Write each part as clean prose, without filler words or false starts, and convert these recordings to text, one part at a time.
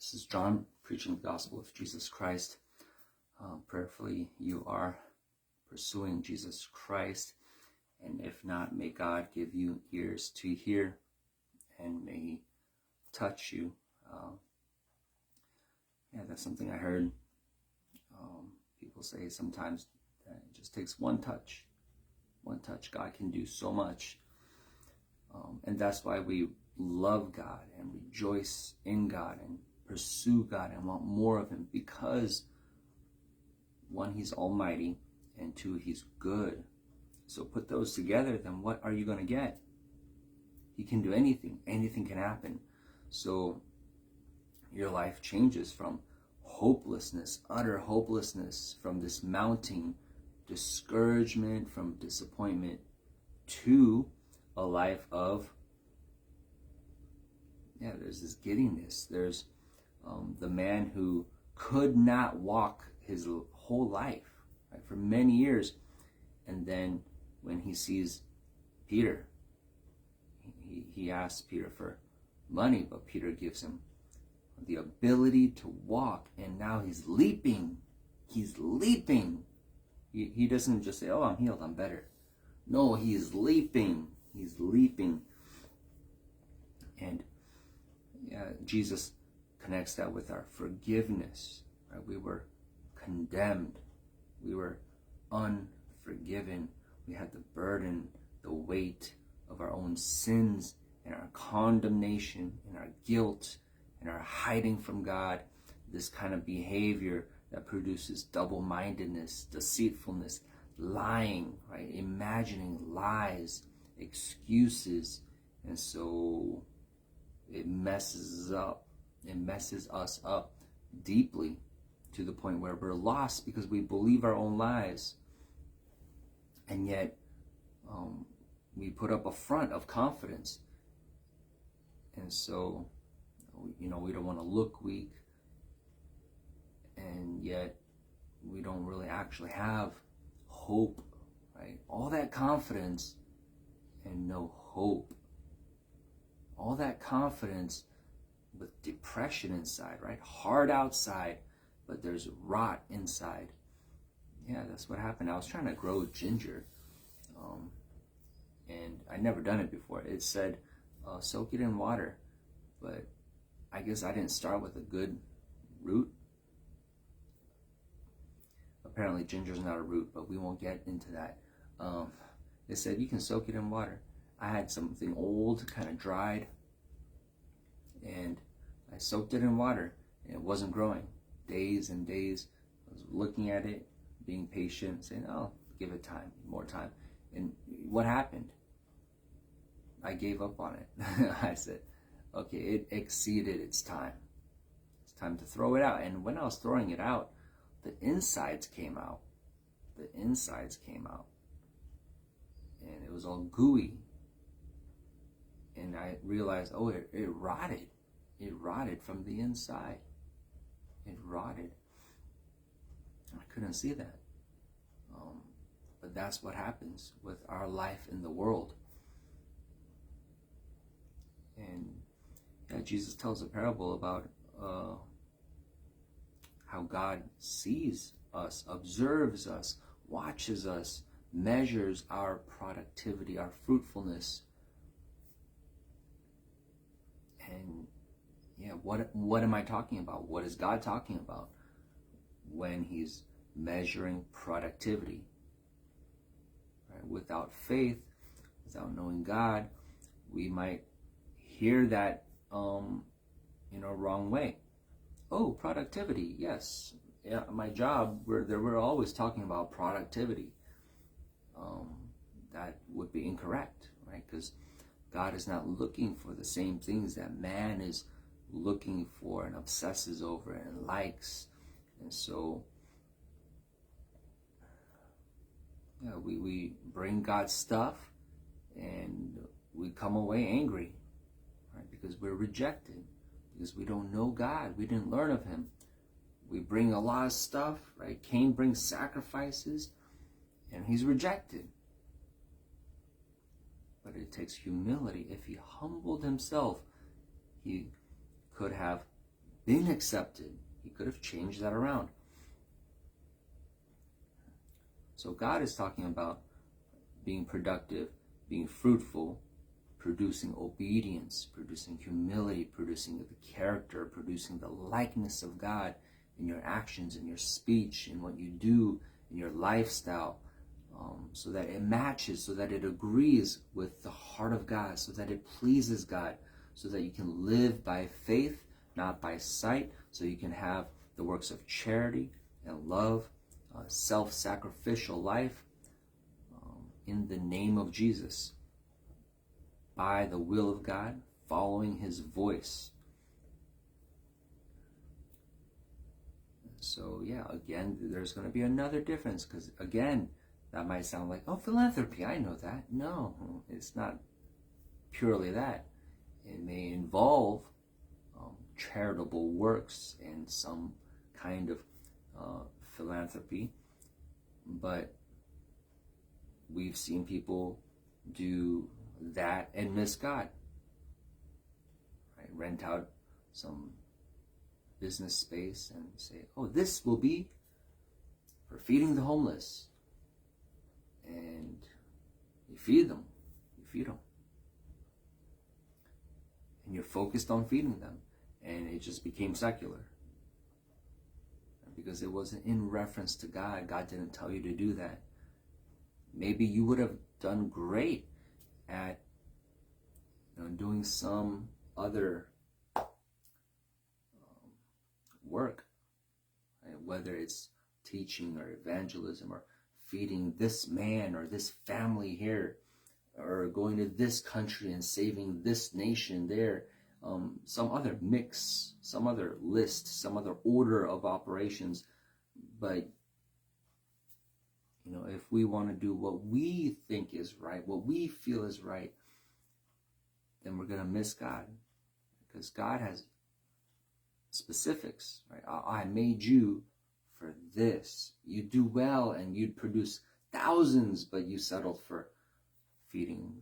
This is John preaching the gospel of Jesus Christ. Prayerfully, you are pursuing Jesus Christ, and if not, may God give you ears to hear, and may He touch you. That's something I heard people say sometimes, that it just takes one touch. One touch, God can do so much. And that's why we love God and rejoice in God and pursue God and want more of Him, because one, He's almighty, and two, He's good. So put those together, then what are you going to get? He can do anything. Anything can happen. So your life changes from hopelessness, utter hopelessness, from this mounting discouragement, from disappointment, to a life of, there's this giddiness. There's the man who could not walk his whole life, right, for many years. And then when he sees Peter, he asks Peter for money, but Peter gives him the ability to walk, and now he's leaping. He's leaping. He doesn't just say, "Oh, I'm healed, I'm better." No, he is leaping. He's leaping. And Jesus connects that with our forgiveness. Right? We were condemned. We were unforgiven. We had the burden, the weight of our own sins and our condemnation and our guilt and our hiding from God. This kind of behavior that produces double-mindedness, deceitfulness, lying, right? Imagining lies, excuses. And so it messes us up deeply, to the point where we're lost because we believe our own lies. And yet we put up a front of confidence. And so, we don't want to look weak, and yet we don't really actually have hope, right? All that confidence and no hope. All that confidence with depression inside, right? Hard outside, but there's rot inside. That's what happened. I was trying to grow ginger, and I'd never done it before. It said, soak it in water, but I guess I didn't start with a good root. Apparently ginger's not a root, but we won't get into that. It said you can soak it in water. I had something old, kind of dried, and I soaked it in water, and it wasn't growing. Days and days, I was looking at it, being patient, saying, "Oh, give it time, more time." And what happened? I gave up on it. I said, okay, it exceeded its time. It's time to throw it out. And when I was throwing it out, the insides came out. The insides came out. And it was all gooey. And I realized, it rotted. It rotted from the inside. It rotted. I couldn't see that. But that's what happens with our life in the world. And Jesus tells a parable about how God sees us, observes us, watches us, measures our productivity, our fruitfulness. And what am I talking about? What is God talking about when He's measuring productivity? Right? Without faith, without knowing God, we might hear that in a wrong way. Oh, productivity, yes. My job, we're always talking about productivity. That would be incorrect, right? Because God is not looking for the same things that man is looking for and obsesses over and likes. And so we bring God stuff and we come away angry, right? Because we're rejected, because we don't know God, we didn't learn of Him. We bring a lot of stuff, right? Cain brings sacrifices and he's rejected. But it takes humility. If he humbled himself, he could have been accepted. He could have changed that around. So God is talking about being productive, being fruitful, producing obedience, producing humility, producing the character, producing the likeness of God in your actions, in your speech, in what you do, in your lifestyle, so that it matches, so that it agrees with the heart of God, so that it pleases God, so that you can live by faith, not by sight, so you can have the works of charity and love, self-sacrificial life in the name of Jesus, by the will of God, following his voice. So yeah, again, there's going to be another difference, because again, that might sound like, oh, philanthropy, I know that. No, it's not purely that. It may involve charitable works and some kind of philanthropy, but we've seen people do that and miss God. Right? Rent out some business space and say, oh, this will be for feeding the homeless. And you feed them. And you're focused on feeding them. And it just became secular. Because it wasn't in reference to God. God didn't tell you to do that. Maybe you would have done great at doing some other work, right? Whether it's teaching or evangelism or feeding this man or this family here, or going to this country and saving this nation there, some other mix, some other list, some other order of operations. But if we want to do what we think is right, what we feel is right, then we're going to miss God, because God has specifics, right? I made you for this. You do well and you'd produce thousands, but you settled for feeding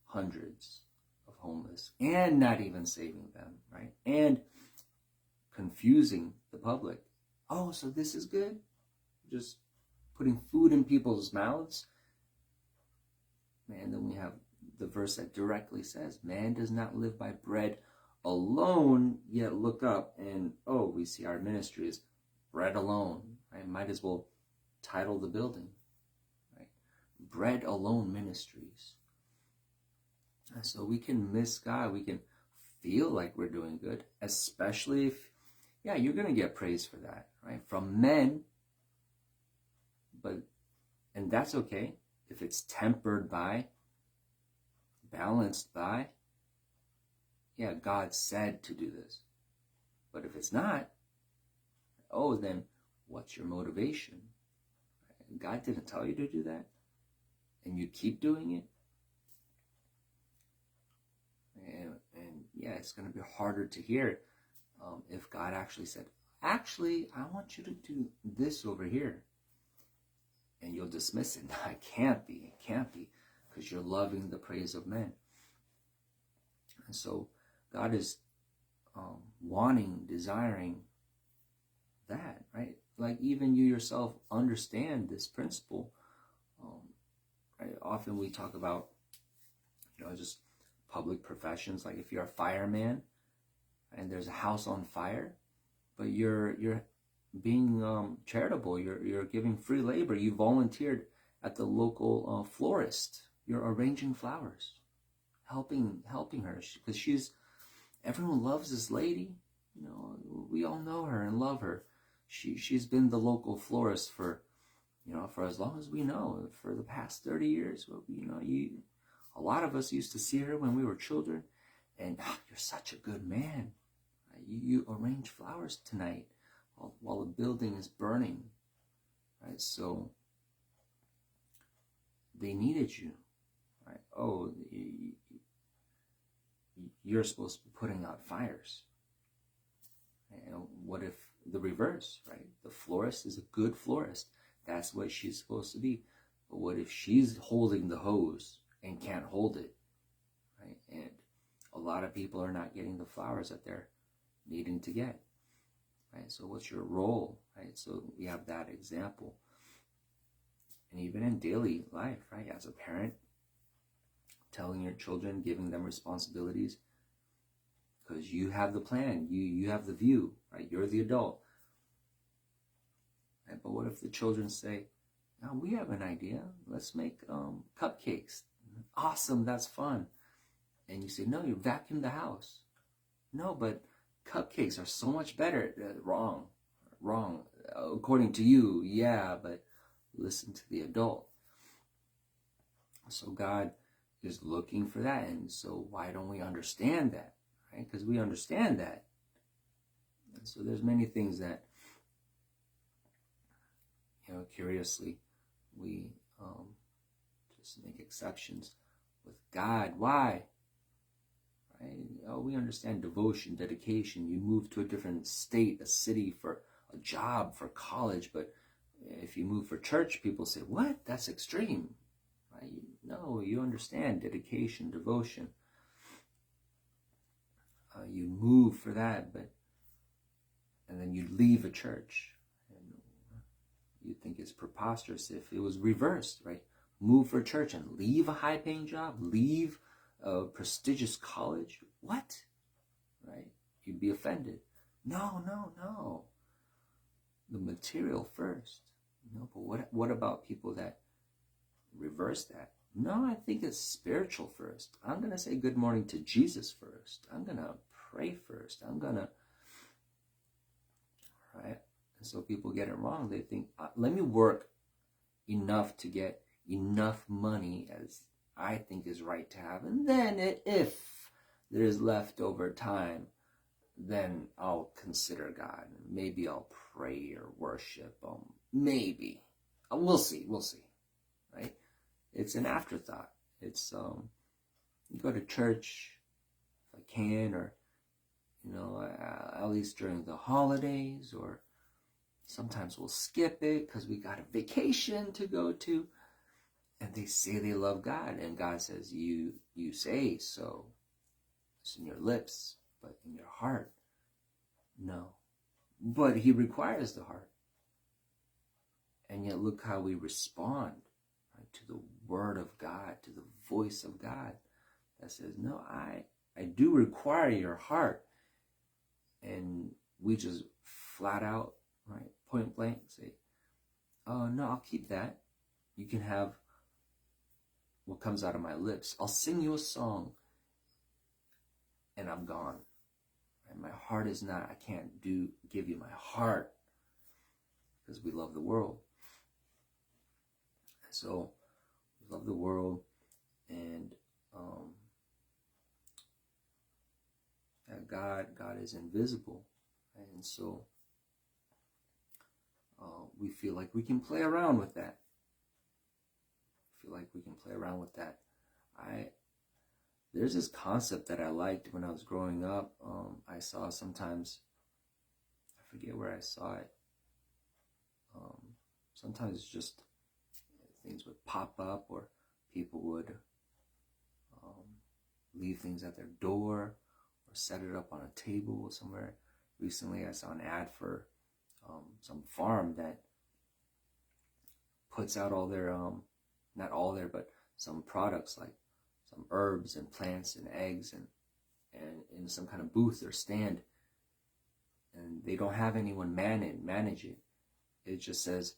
hundreds of homeless and not even saving them, right? And confusing the public. Oh, so this is good? Just putting food in people's mouths? Man, then we have the verse that directly says, man does not live by bread alone, yet look up and, oh, we see our ministry is bread alone. Right? Might as well title the building, right? Bread Alone Ministries. And so we can miss God. We can feel like we're doing good, especially if, you're going to get praise for that, right? From men, and that's okay if it's tempered by, balanced by, God said to do this. But if it's not, then what's your motivation? God didn't tell you to do that, and you keep doing it. And it's going to be harder to hear if God actually said, actually, I want you to do this over here. And you'll dismiss it. It can't be, because you're loving the praise of men. And so God is wanting, desiring that, right? Like even you yourself understand this principle. Right? Often we talk about, just public professions. Like if you're a fireman and there's a house on fire, but you're being charitable, you're giving free labor. You volunteered at the local florist. You're arranging flowers, helping her, because everyone loves this lady. We all know her and love her. She's been the local florist for as long as we know, for the past 30 years. A lot of us used to see her when we were children, and you're such a good man. You arrange flowers tonight while the building is burning, right? So they needed you, right? Oh, you're supposed to be putting out fires. And what if the reverse, right? The florist is a good florist. That's what she's supposed to be. But what if she's holding the hose and can't hold it, right? And a lot of people are not getting the flowers that they're needing to get. right? So what's your role, right? So we have that example. And even in daily life, right? As a parent, telling your children, giving them responsibilities, because you have the plan, you have the view, right? You're the adult. Right? But what if the children say, "Oh, we have an idea. Let's make cupcakes. Awesome, that's fun." And you say, "No, you vacuum the house." "No, but cupcakes are so much better." Wrong. According to you, yeah, but listen to the adult. So God is looking for that. And so why don't we understand that? Right? Because we understand that. And so there's many things that, curiously, we just make exceptions with God. Why? Right? We understand devotion, dedication. You move to a different state, a city for a job, for college. But if you move for church, people say, "What? That's extreme." Right? No, you understand dedication, devotion. You move for that, and then you leave a church. And you think it's preposterous if it was reversed, right? Move for church and leave a high-paying job, leave a prestigious college. What? Right? You'd be offended. No. The material first. But what about people that reverse that? No, I think it's spiritual first. I'm going to say good morning to Jesus first. I'm going to pray first. Right? And so people get it wrong. They think, let me work enough to get enough money as I think is right to have. And then if there's leftover time, then I'll consider God. Maybe I'll pray or worship. Maybe. We'll see. Right? It's an afterthought. It's, you go to church if I can, or, at least during the holidays, or sometimes we'll skip it because we got a vacation to go to. And they say they love God, and God says, you say so. It's in your lips, but in your heart, no. But he requires the heart. And yet look how we respond, right, to the word of God, to the voice of God that says, no, I do require your heart. And we just flat out, right, point blank say, "Oh, no, I'll keep that. You can have what comes out of my lips. I'll sing you a song, and I'm gone. And my heart is not, I can't give you my heart, because we love the world." So we love the world, and God is invisible, and so we feel like we can play around with that. There's this concept that I liked when I was growing up. I saw sometimes, I forget where I saw it. Sometimes it's just things would pop up, or people would leave things at their door, or set it up on a table somewhere. Recently, I saw an ad for some farm that puts out all their, not all their, but some products, like some herbs and plants and eggs, and in some kind of booth or stand. And they don't have anyone manage it. It just says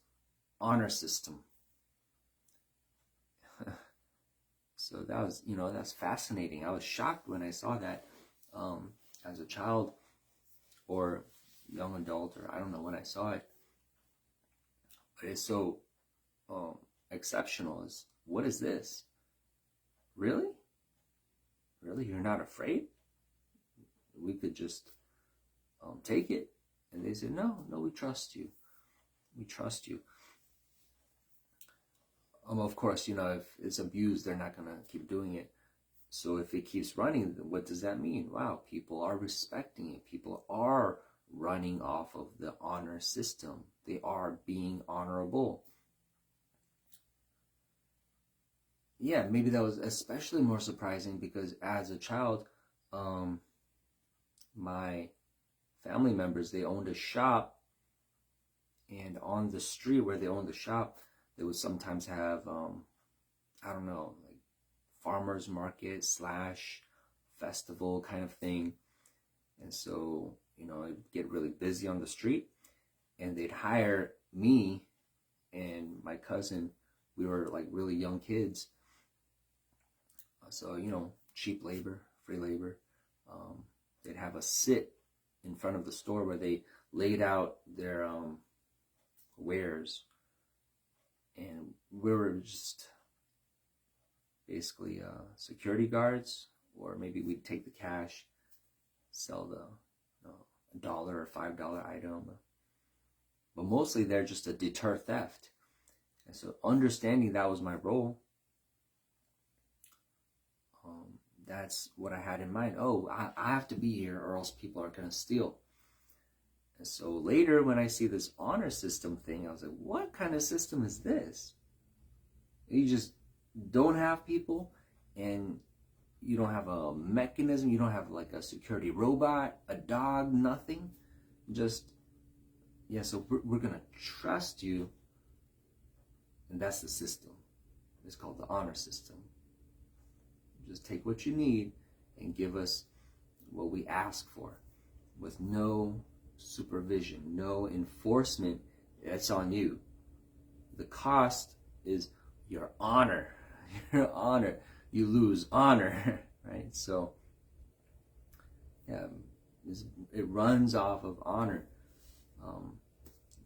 honor system. So that was, that's fascinating. I was shocked when I saw that as a child or young adult, or I don't know when I saw it. But it's so exceptional. What is this? Really? You're not afraid? We could just take it. And they said, no, we trust you. Of course, if it's abused, they're not going to keep doing it. So if it keeps running, what does that mean? Wow, people are respecting it. People are running off of the honor system. They are being honorable. Yeah, maybe that was especially more surprising because as a child, my family members, they owned a shop, and on the street where they owned the shop, they would sometimes have, I don't know, like farmers market / festival kind of thing. And so, it'd get really busy on the street, and they'd hire me and my cousin. We were like really young kids. So, cheap labor, free labor. They'd have us sit in front of the store where they laid out their wares. And we were just basically security guards, or maybe we'd take the cash, sell the $1 or $5 item. But mostly they're just to deter theft. And so understanding that was my role, that's what I had in mind. Oh, I have to be here or else people are going to steal. And so later when I see this honor system thing, I was like, what kind of system is this? You just don't have people, and you don't have a mechanism. You don't have like a security robot, a dog, nothing. Just, so we're going to trust you. And that's the system. It's called the honor system. Just take what you need and give us what we ask for, with no supervision, no enforcement. It's on you. The cost is your honor. Your honor. You lose honor, right? So, it runs off of honor,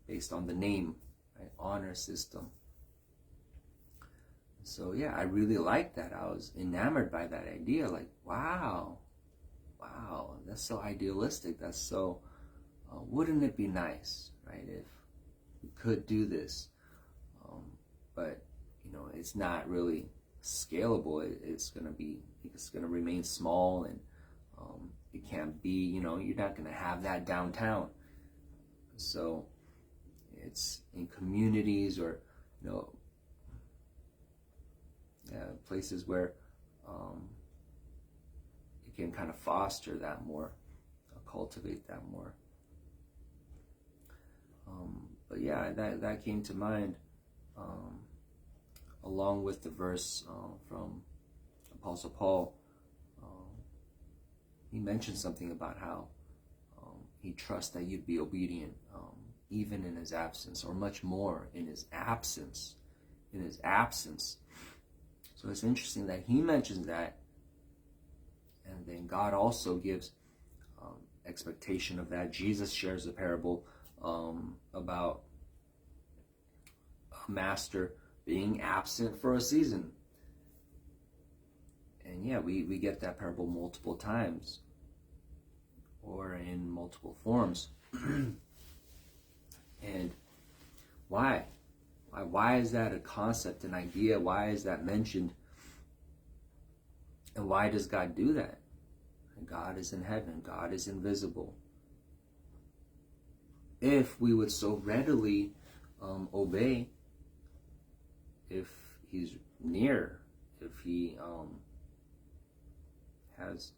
based on the name, right? Honor system. So I really liked that. I was enamored by that idea. Like, wow, that's so idealistic. That's so, wouldn't it be nice, right, if we could do this? But, it's not really scalable. It's going to remain small, and it can't be, you're not going to have that downtown. So it's in communities, or, places where you can kind of foster that more, cultivate that more. But that came to mind, along with the verse from Apostle Paul. He mentioned something about how he trusts that you'd be obedient, even in his absence, or much more in his absence. So it's interesting that he mentions that, and then God also gives expectation of that. Jesus shares a parable about a master being absent for a season. And we get that parable multiple times, or in multiple forms. And why? Why is that a concept, an idea? Why is that mentioned? And why does God do that? God is in heaven. God is invisible. If we would so readily obey, if he's near, if he has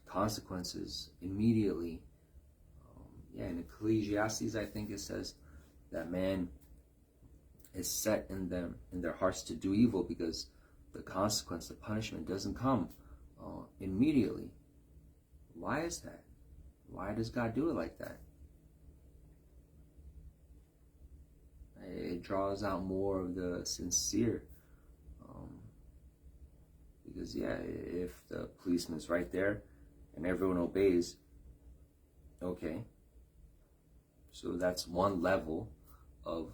consequences immediately. In Ecclesiastes, I think it says that man is set in their hearts to do evil, because the consequence, the punishment, doesn't come immediately. Why is that? Why does God do it like that? It draws out more of the sincere. Because if the policeman's right there and everyone obeys, okay, so that's one level of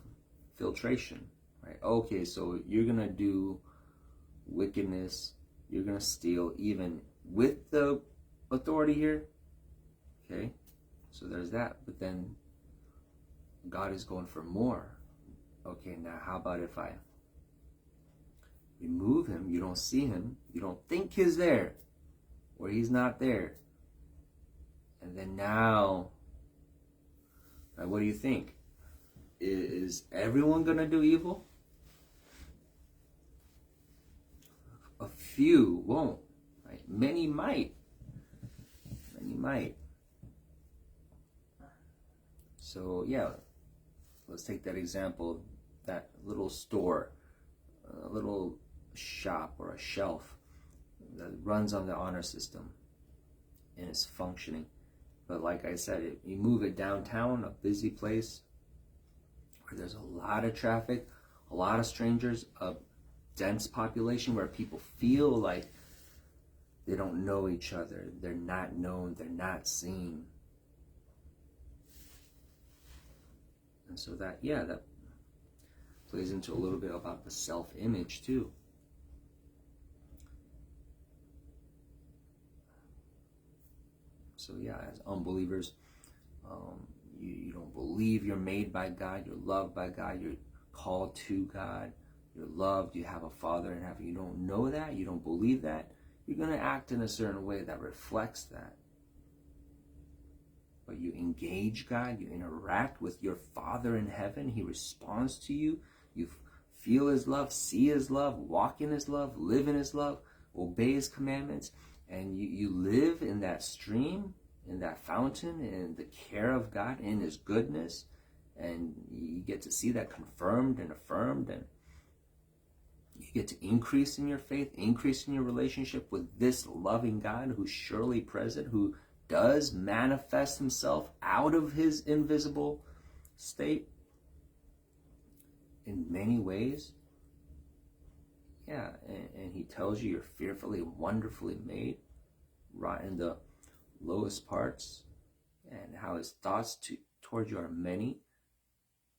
filtration, right? Okay, so you're gonna do wickedness, you're gonna steal even with the authority here, okay, so there's that. But then God is going for more. Okay, now how about if I remove him, you don't see him, you don't think he's there, or he's not there, and then now, what do you think? Is everyone gonna do evil? A few won't, right? Many might. So yeah, let's take that example, that little store, a little shop or a shelf that runs on the honor system and is functioning. But like I said, you move it downtown, a busy place where there's a lot of traffic, a lot of strangers, a dense population where people feel like they don't know each other, they're not known, they're not seen. And so that plays into a little bit about the self-image too. So yeah, as unbelievers, you don't believe you're made by God, you're loved by God, you're called to God, you're loved, you have a Father in heaven. You don't know that, you don't believe that, you're going to act in a certain way that reflects that. But you engage God, you interact with your Father in heaven, He responds to you, you feel His love, see His love, walk in His love, live in His love, obey His commandments, and you live in that stream, in that fountain, in the care of God, in His goodness, and you get to see that confirmed and affirmed, and you get to increase in your faith, increase in your relationship with this loving God who's surely present, who does manifest Himself out of His invisible state in many ways. Yeah, and He tells you you're fearfully and wonderfully made, right in the lowest parts, and how His thoughts toward you are many.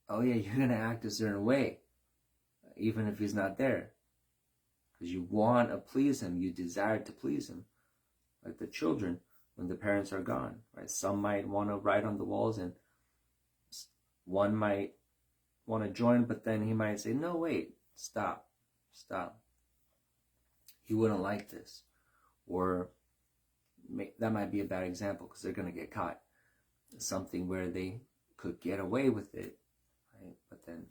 Oh yeah, you're going to act a certain way, even if He's not there. Because you want to please Him, you desire to please Him. Like the children, when the parents are gone, right? Some might want to write on the walls, and one might want to join, but then he might say, no, wait, stop. He wouldn't like this. Or that might be a bad example because they're going to get caught. Something where they could get away with it, right? But then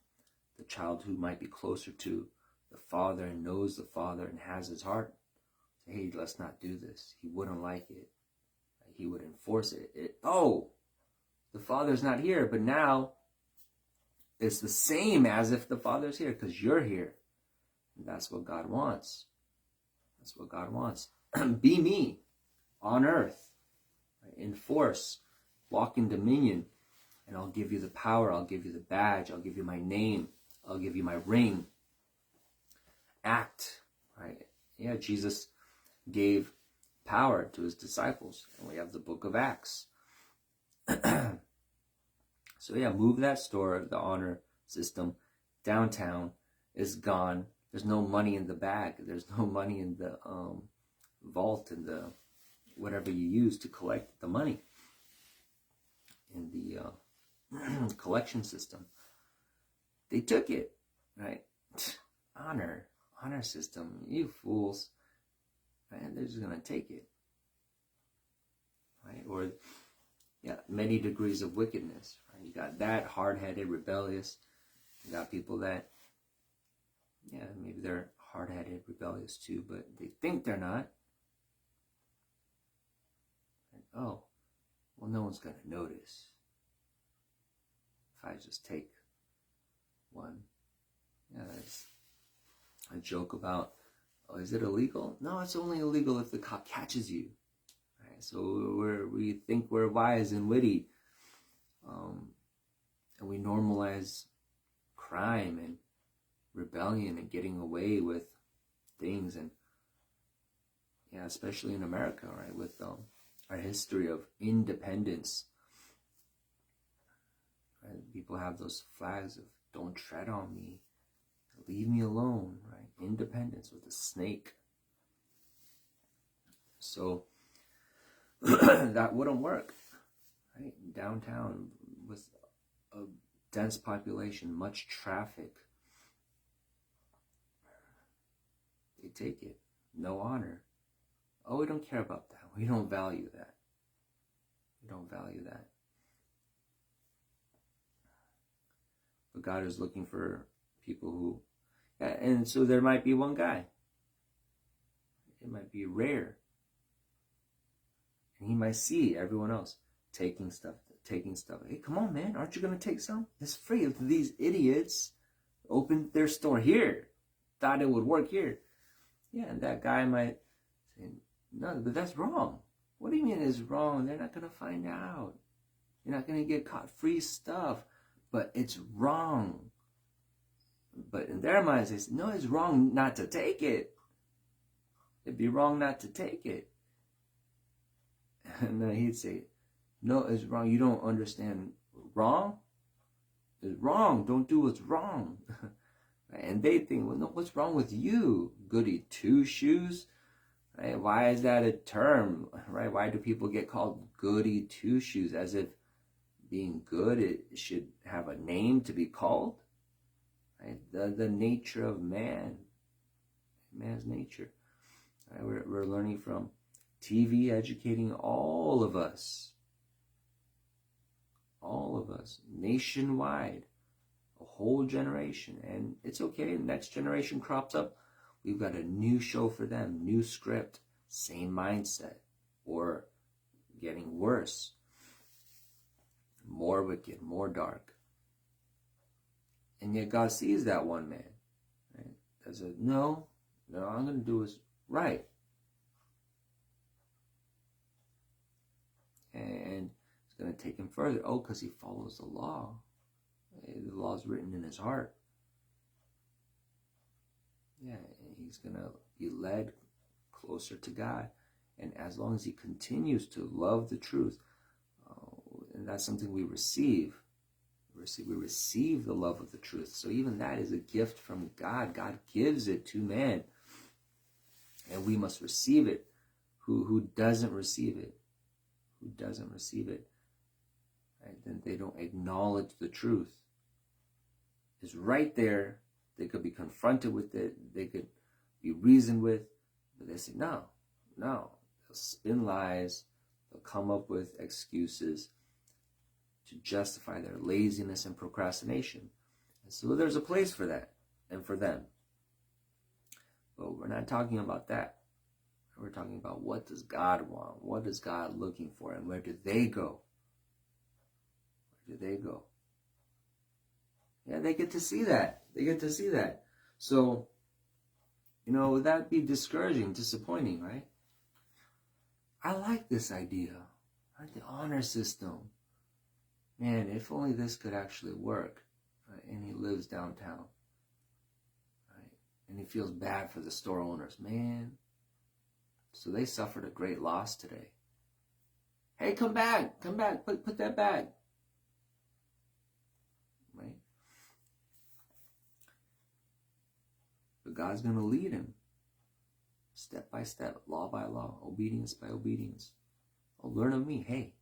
the child who might be closer to the Father and knows the Father and has His heart, say, hey, let's not do this. He wouldn't like it. He would enforce it. Oh, the Father's not here, but now it's the same as if the Father's here because you're here. And that's what God wants. That's what God wants. Be me on earth, right? Enforce, walk in dominion, and I'll give you the power, I'll give you the badge, I'll give you my name, I'll give you my ring. Act, right? Yeah, Jesus gave power to His disciples, and we have the book of Acts. So yeah, move that store, the honor system, downtown. Is gone. There's no money in the bag. There's no money in the vault, and the whatever you use to collect the money in the collection system. They took it, right? Honor system, you fools, right? They're just gonna take it, right? Or yeah, many degrees of wickedness, right? You got that hard-headed, rebellious. You got people that, yeah, maybe they're hard-headed, rebellious too, but they think they're not. And, oh, well, no one's gonna notice if I just take one. Yeah, that's a joke about, oh, is it illegal? No, it's only illegal if the cop catches you. Right? So we think we're wise and witty, and we normalize crime and rebellion and getting away with things, and yeah, especially in America, right, with our history of independence. Right? People have those flags of "Don't tread on me," "Leave me alone," right? Independence with a snake. So that wouldn't work, right? Downtown with a dense population, much traffic. They take it. No honor. Oh, we don't care about that. We don't value that. We don't value that. But God is looking for people who, and so there might be one guy. It might be rare. And he might see everyone else taking stuff, taking stuff. Hey, come on, man. Aren't you going to take some? It's free. These idiots opened their store here. Thought it would work here. Yeah, and that guy might say, no, but that's wrong. What do you mean it's wrong? They're not going to find out. You're not going to get caught. Free stuff. But it's wrong. But in their minds, they say, no, it's wrong not to take it. It'd be wrong not to take it. And then he'd say, no, it's wrong. You don't understand. Wrong? It's wrong. Don't do what's wrong. And they think, well, no, what's wrong with you? Goody two shoes? Right? Why is that a term? Right? Why do people get called goody two shoes? As if being good, it should have a name to be called. Right? The nature of man. Man's nature. Right? We're learning from TV, educating all of us. All of us. Nationwide. A whole generation. And it's okay. The next generation crops up. We've got a new show for them. New script. Same mindset. Or getting worse. More wicked. More dark. And yet God sees that one man. Right? That says, no, I'm going to do what's right. And it's going to take him further. Oh, because he follows the law. The law is written in his heart. Yeah, he's going to be led closer to God. And as long as he continues to love the truth, and that's something we receive. We receive the love of the truth. So even that is a gift from God. God gives it to man. And we must receive it. Who doesn't receive it? Who doesn't receive it? Right? Then they don't acknowledge the truth. It's right there. They could be confronted with it. They could be reasoned with. But they say, no. They'll spin lies. They'll come up with excuses to justify their laziness and procrastination. And so there's a place for that and for them. But we're not talking about that. We're talking about what does God want? What is God looking for? And where do they go? Where do they go? Yeah, they get to see that. They get to see that. So, would that be discouraging, disappointing, right? I like this idea. Right? The honor system. Man, if only this could actually work. Right? And he lives downtown. Right? And he feels bad for the store owners. Man. So they suffered a great loss today. Hey, come back. Put that back. Right? But God's going to lead him. Step by step, law by law, obedience by obedience. Oh, learn of me. Hey,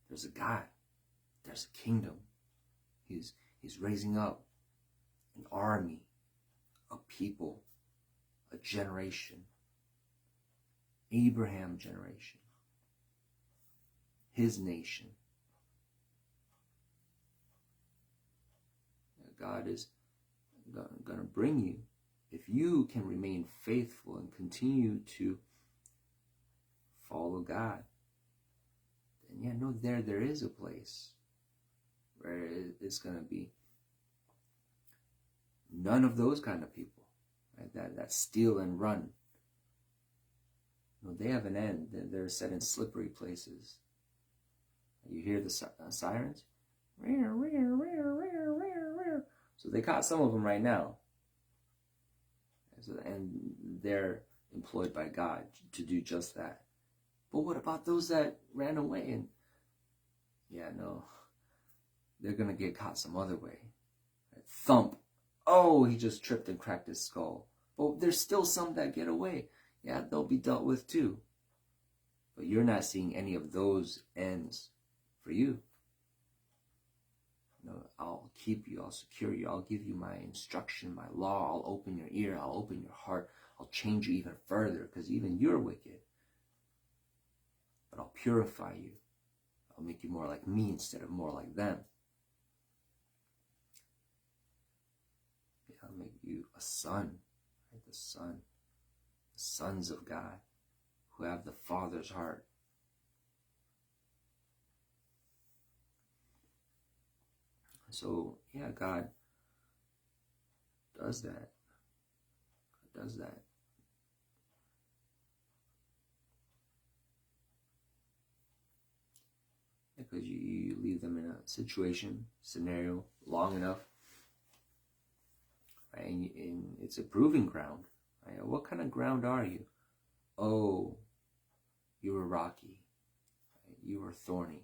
there's a God. There's a kingdom. He's raising up an army, a people, a generation. Abraham generation. His nation. God is going to bring you. If you can remain faithful and continue to follow God, then there is a place where it's going to be none of those kind of people, right? That steal and run. No, they have an end. They're set in slippery places. You hear the sirens? So they caught some of them right now. And they're employed by God to do just that. But what about those that ran away? And they're going to get caught some other way. Thump. Oh, he just tripped and cracked his skull. But there's still some that get away. Yeah, they'll be dealt with too. But you're not seeing any of those ends for you. I'll keep you, I'll secure you, I'll give you my instruction, my law, I'll open your ear, I'll open your heart, I'll change you even further, because even you're wicked. But I'll purify you. I'll make you more like me instead of more like them. I'll make you a son, right? The son. The sons of God who have the Father's heart. So yeah, God does that. God does that. Because you leave them in a situation, scenario, long enough, right? And it's a proving ground. Right? What kind of ground are you? Oh, you were rocky. Right? You were thorny.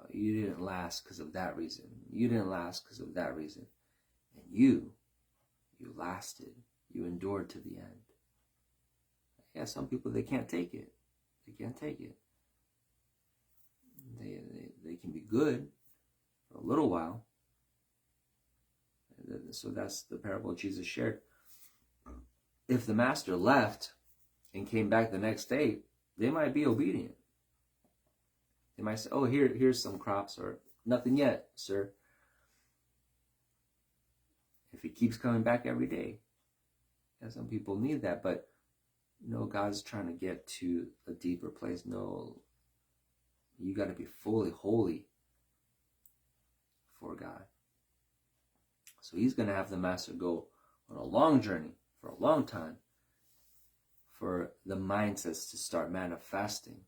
You didn't last because of that reason. You didn't last because of that reason. And you lasted. You endured to the end. Yeah, some people, they can't take it. They can't take it. They can be good for a little while. So that's the parable Jesus shared. If the master left and came back the next day, they might be obedient. They might say, oh, here's some crops, or nothing yet, sir. If he keeps coming back every day. And some people need that, but no, God's trying to get to a deeper place. No, you got to be fully holy for God. So he's going to have the master go on a long journey for a long time for the mindsets to start manifesting.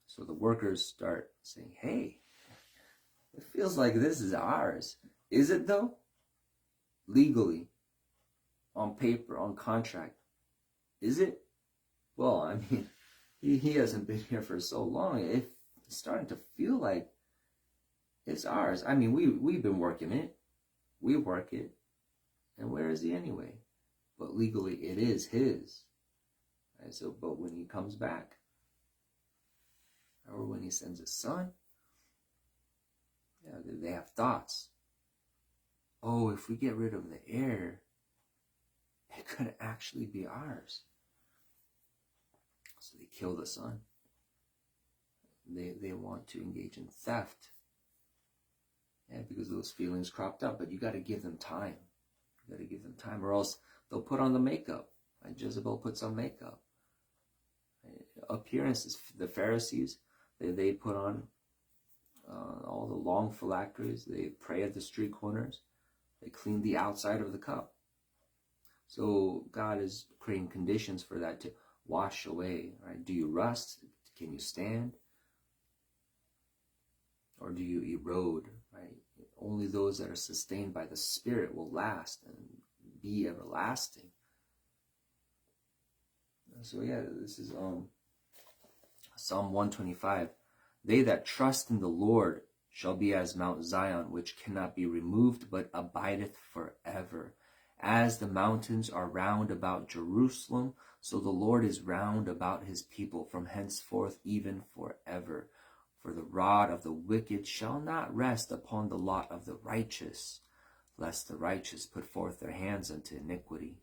So the workers start saying, hey, it feels like this is ours. Is it though? Legally, on paper, on contract. Is it? Well, I mean, he hasn't been here for so long. It's starting to feel like it's ours. I mean, we've been working it. We work it. And where is he anyway? But legally, it is his. Right? So, but when he comes back, or when he sends his son, yeah, they have thoughts. Oh, if we get rid of the heir, it could actually be ours. So they kill the son. They want to engage in theft. Yeah, because those feelings cropped up. But you got to give them time. You got to give them time, or else they'll put on the makeup. Like Jezebel puts on makeup. Appearances. The Pharisees, they put on all the long phylacteries. They pray at the street corners. They clean the outside of the cup. So God is creating conditions for that to wash away. Right? Do you rust? Can you stand? Or do you erode? Right? Only those that are sustained by the Spirit will last and be everlasting. So yeah, this is Psalm 125. They that trust in the Lord shall be as Mount Zion, which cannot be removed, but abideth forever. As the mountains are round about Jerusalem, so the Lord is round about his people from henceforth even forever. For the rod of the wicked shall not rest upon the lot of the righteous, lest the righteous put forth their hands unto iniquity.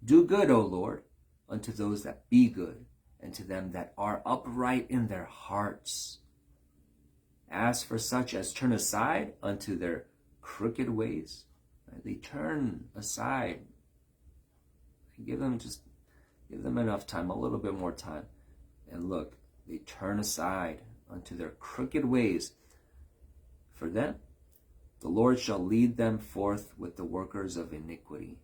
Do good, O Lord, unto those that be good, and to them that are upright in their hearts. As for such as turn aside unto their crooked ways, they turn aside. Give them enough time, a little bit more time. And look, they turn aside unto their crooked ways. For them, the Lord shall lead them forth with the workers of iniquity.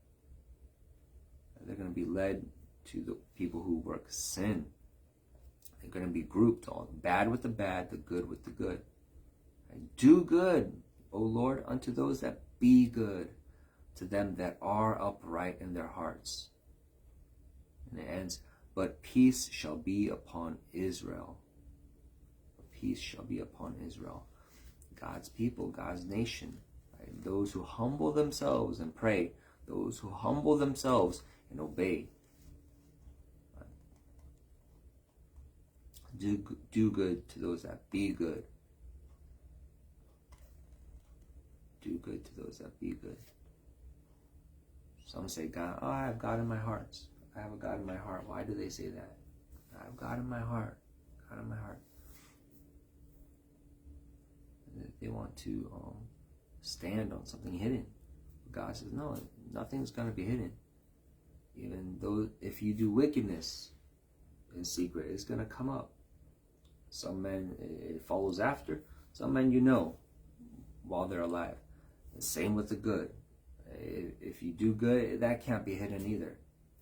They're going to be led to the people who work sin. They're going to be grouped, all bad with the bad, the good with the good. Do good, O Lord, unto those that be good, to them that are upright in their hearts. And it ends, but peace shall be upon Israel. Peace shall be upon Israel. God's people, God's nation. Right? Those who humble themselves and pray. Those who humble themselves and obey. Right? Do good to those that be good. Do good to those that be good. Some say, God, I have God in my heart. I have a God in my heart. Why do they say that? I have God in my heart. God in my heart. They want to stand on something hidden. God says, no, nothing's going to be hidden. Even though if you do wickedness in secret, it's going to come up. Some men, it follows after. Some men, while they're alive. The same with the good. If you do good, that can't be hidden either.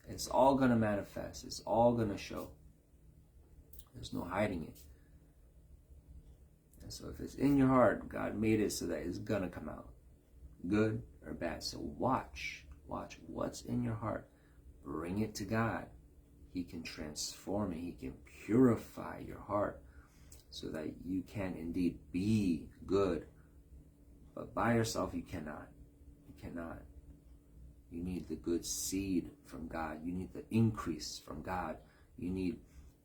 It's all going to manifest. It's all going to show. There's no hiding it. And so if it's in your heart, God made it so that it's going to come out, good or bad. So watch what's in your heart. Bring it to God. He can transform it. He can purify your heart so that you can indeed be good. But by yourself, you cannot. You cannot. You need the good seed from God. You need the increase from God. You need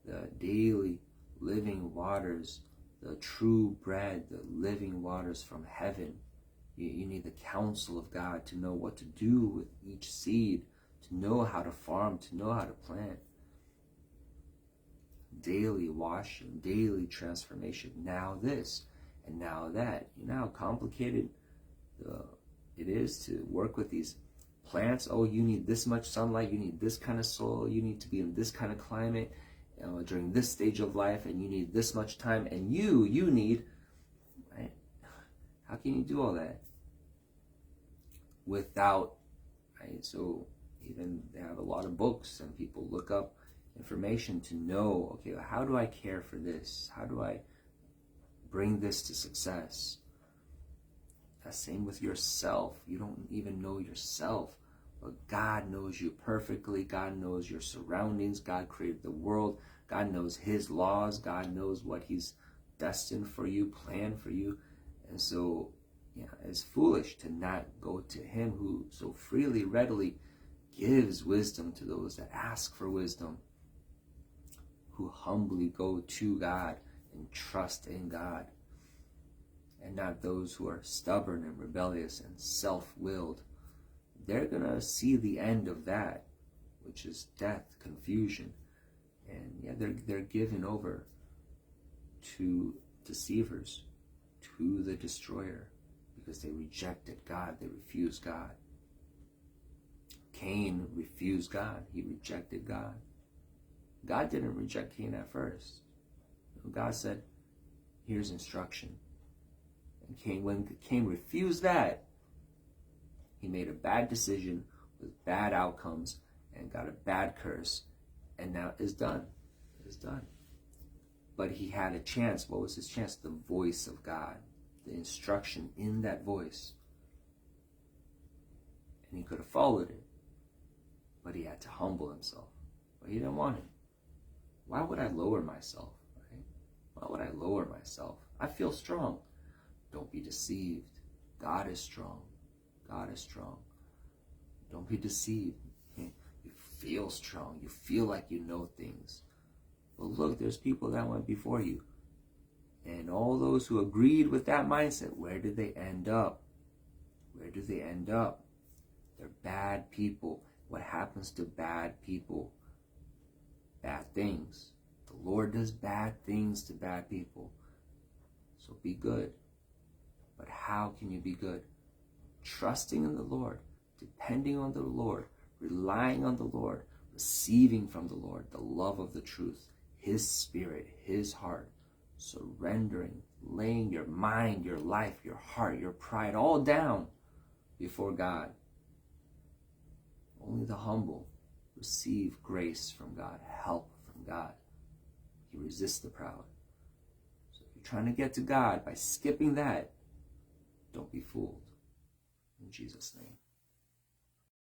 the daily living waters, the true bread, the living waters from heaven. You need the counsel of God to know what to do with each seed, to know how to farm, to know how to plant. Daily washing, daily transformation. Now this and now that. You know how complicated it is to work with these plants. Oh, you need this much sunlight, you need this kind of soil, you need to be in this kind of climate during this stage of life, and you need this much time, and you need, right? How can you do all that without, right? So even they have a lot of books and people look up information to know, okay, how do I care for this? How do I bring this to success? The same with yourself. You don't even know yourself, but God knows you perfectly. God knows your surroundings. God created the world. God knows His laws. God knows what He's destined for you, planned for you. And so, yeah, it's foolish to not go to Him who so freely, readily gives wisdom to those that ask for wisdom, who humbly go to God and trust in God, and not those who are stubborn and rebellious and self-willed. They're going to see the end of that, which is death, confusion. And yeah, they're given over to deceivers, to the destroyer, because they rejected God. They refused God. Cain refused God. He rejected God. God didn't reject Cain at first. God said, here's instruction. And when Cain refused that, he made a bad decision with bad outcomes and got a bad curse, and now it's done. It's done. But he had a chance. What was his chance? The voice of God, the instruction in that voice. And he could have followed it, but he had to humble himself. But he didn't want it. Why would I lower myself? Right? Why would I lower myself? I feel strong. Don't be deceived. God is strong. God is strong. Don't be deceived. You feel strong. You feel like you know things. But look, there's people that went before you. And all those who agreed with that mindset, where did they end up? Where do they end up? They're bad people. What happens to bad people? Bad things. The Lord does bad things to bad people. So be good. But how can you be good? Trusting in the Lord, depending on the Lord, relying on the Lord, receiving from the Lord the love of the truth, His Spirit, His heart, surrendering, laying your mind, your life, your heart, your pride all down before God. Only the humble receive grace from God, help from God. He resists the proud. So if you're trying to get to God by skipping that, don't be fooled. In Jesus' name.